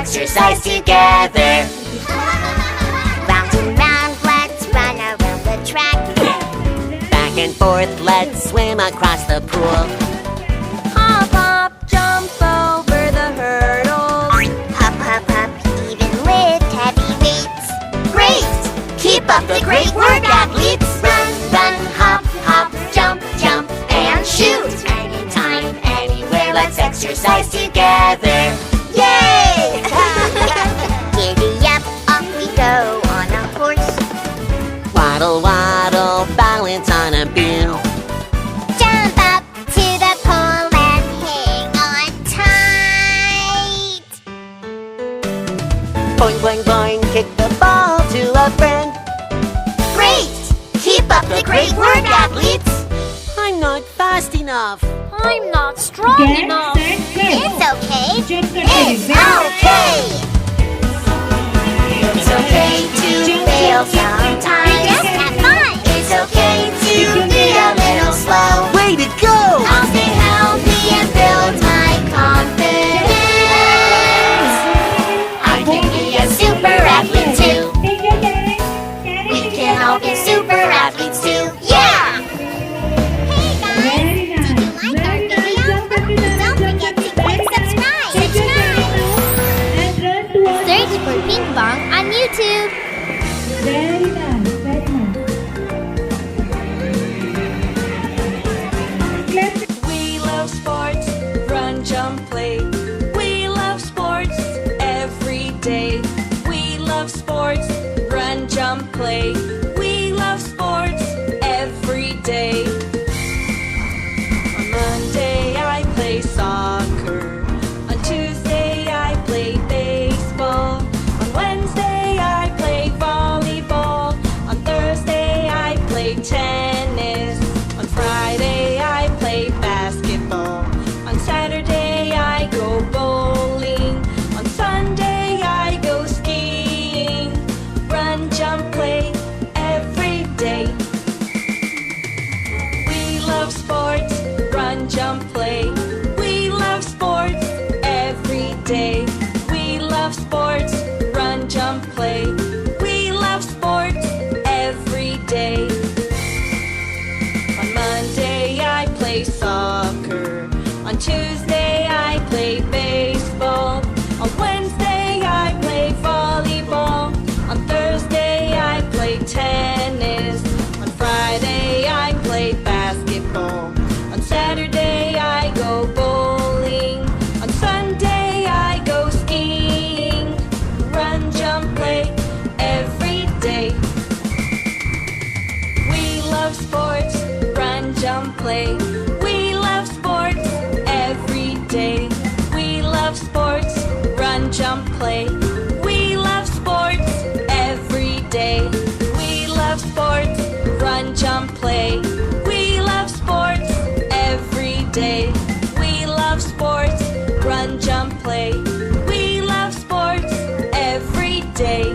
exercise together. Round and round, let's run around the track. Back and forth, let's swim across the pool. Hop, hop, jump over the hurdles. Hop, hop, hop, even lift heavy weights. Great! Keep up the great work, athletes. Run, run, hop, hop, jump, jump, and shoot. Anytime, anywhere, let's exercise together. Yay! Giddy up, off we go on a horse. Waddle, waddle, balance on a beam. Jump up to the pole and hang on tight. Boing, boing, boing, kick the ball to a friend. Great! Keep up the great work, athletes. I'm not fast enough. I'm not strong enough. It's okay. It's okay. It's okay to fail sometimes. Just have fun. It's okay to be a little slow. Way to go! I'll stay healthy and build my confidence. I can be a super athlete too. We can all be super athletes too. Yeah! Hey guys! Did you like our video? Don't forget to click subscribe. Search for Ping Pong on YouTube. Very nice, very nice. We love sports, run, jump, play. We love sports every day. We love sports, run, jump, play. We love sports every day. On Monday I play soccer. On Tuesday I play baseball. On Wednesday I play volleyball. On Thursday I play tennis. On Friday I play basketball. On Saturday I go bowling. On Sunday I go skiing. Run, jump, play every day. We love sports, run, jump, play. We love sports every day. We love sports, run, jump, play. We love sports every day. On Monday I play soccer. On Tuesday I play baseball. On Wednesday I play volleyball. On Thursday I play tennis. On Friday I play basketball. On Saturday I go bowling. On Sunday I go skiing. Run, jump, play every day. We love sports, run, jump, play. We love sports every day. We love sports, run, jump, play. We love sports every day. We love sports, run, jump, play. We love sports every day. We love sports, run, jump, play. We love sports every day.